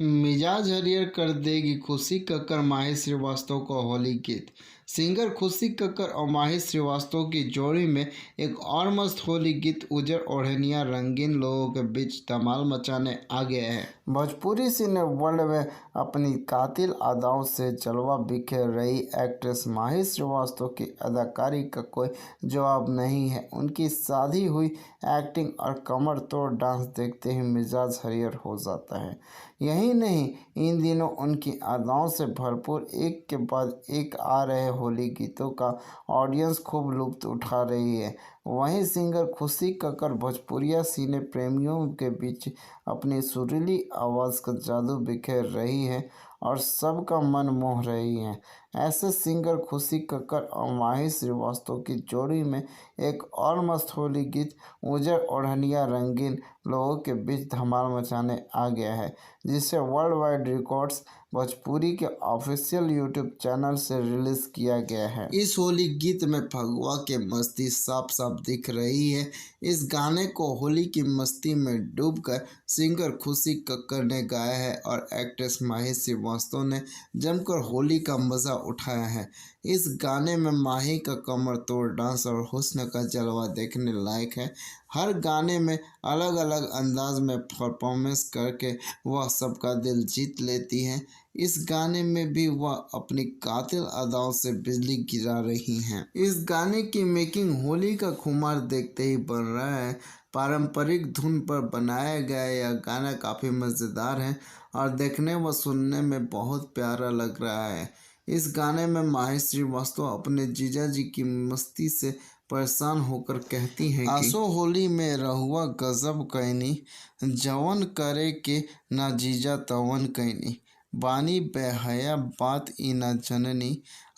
मिजाज हरियर कर देगी खुशी कक्कर माही श्रीवास्तव का होली गीत। सिंगर खुशी कक्कर और माही श्रीवास्तव की जोड़ी में एक और मस्त होली गीत उजर ओढ़निया रंगीन लोगों के बीच धमाल मचाने आ गया है। भोजपुरी सिने वर्ल्ड में अपनी कातिल अदाओं से जलवा बिखेर रही एक्ट्रेस माही श्रीवास्तव की अदाकारी का कोई जवाब नहीं है। उनकी शादी हुई एक्टिंग और कमर तोड़ डांस देखते ही मिजाज हरियर हो जाता है। यही नहीं, इन दिनों उनकी अदाओं से भरपूर एक के बाद एक आ रहे होली गीतों का ऑडियंस खूब लुत्फ उठा रही है। वहीं सिंगर खुशी कक्कर भोजपुरिया सिने प्रेमियों के बीच अपनी सुरीली आवाज़ का जादू बिखेर रही है और सबका मन मोह रही है। ऐसे सिंगर खुशी कक्कर और माही श्रीवास्तव की जोड़ी में एक और मस्त होली गीत उजर ओढ़निया रंगीन लोगों के बीच धमाल मचाने आ गया है, जिसे वर्ल्ड वाइड रिकॉर्ड्स भोजपुरी के ऑफिशियल यूट्यूब चैनल से रिलीज किया गया है। इस होली गीत में फगुआ के मस्ती साफ साफ दिख रही है। इस गाने को होली की मस्ती में डूबकर सिंगर खुशी कक्कर ने गाया है और एक्ट्रेस माही श्रीवास्तव ने जमकर होली का मजा उठाया है। इस गाने में माही का कमर तोड़ डांस और हुस्न का जलवा देखने लायक है। हर गाने में अलग अलग अंदाज में परफॉर्मेंस करके वह सबका दिल जीत लेती हैं। इस गाने में भी वह अपनी कातिल अदाओं से बिजली गिरा रही हैं। इस गाने की मेकिंग होली का खुमार देखते ही बन रहा है। पारंपरिक धुन पर बनाया गया यह गाना काफ़ी मज़ेदार है और देखने व सुनने में बहुत प्यारा लग रहा है। इस गाने में माही श्रीवास्तव अपने जीजा जी की मस्ती से परेशान होकर कहती हैं कि आसो होली में रहुआ गजब कैनी, जवन करे के ना जीजा तवन कैनी, बानी बेहया बात ई ना जननी,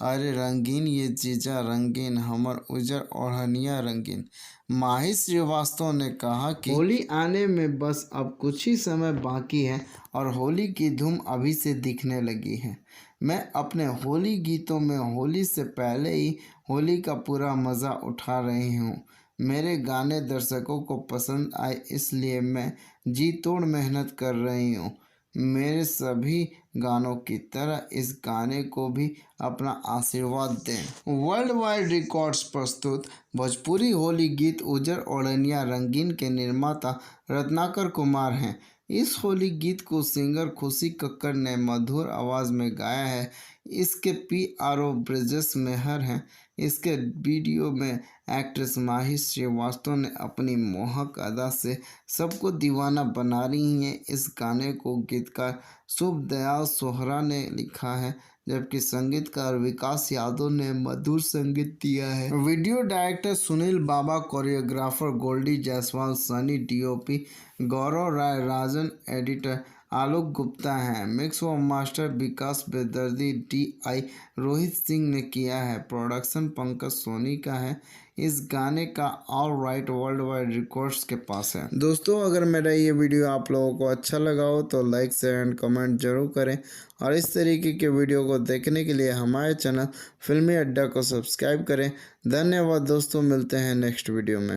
अरे रंगीन ये जीजा रंगीन हमर उजर ओढ़निया रंगीन। माही श्रीवास्तव ने कहा कि होली आने में बस अब कुछ ही समय बाकी है और होली की धूम अभी से दिखने लगी है। मैं अपने होली गीतों में होली से पहले ही होली का पूरा मज़ा उठा रही हूँ। मेरे गाने दर्शकों को पसंद आए इसलिए मैं जी तोड़ मेहनत कर रही हूँ। मेरे सभी गानों की तरह इस गाने को भी अपना आशीर्वाद दें। वर्ल्ड वाइड रिकॉर्ड्स प्रस्तुत भोजपुरी होली गीत उजर ओढ़निया रंगीन के निर्माता रत्नाकर कुमार हैं। इस होली गीत को सिंगर खुशी कक्कर ने मधुर आवाज़ में गाया है। इसके PRO ब्रिजेश मेहर हैं। इसके वीडियो में एक्ट्रेस माही श्रीवास्तव ने अपनी मोहक अदा से सबको दीवाना बना रही हैं। इस गाने को गीतकार शुभ दयाल सोहरा ने लिखा है, जबकि संगीतकार विकास यादव ने मधुर संगीत दिया है। वीडियो डायरेक्टर सुनील बाबा, कोरियोग्राफर गोल्डी जायसवाल, सनी DOP, गौरव राय, राजन एडिटर आलोक गुप्ता हैं। मिक्स व मास्टर विकास बेदर्दी, DI रोहित सिंह ने किया है। प्रोडक्शन पंकज सोनी का है। इस गाने का all right world wide records के पास है। दोस्तों, अगर मेरा ये वीडियो आप लोगों को अच्छा लगा हो तो लाइक शेयर एंड कमेंट जरूर करें और इस तरीके के वीडियो को देखने के लिए हमारे चैनल फिल्मी अड्डा को सब्सक्राइब करें। धन्यवाद दोस्तों, मिलते हैं नेक्स्ट वीडियो में।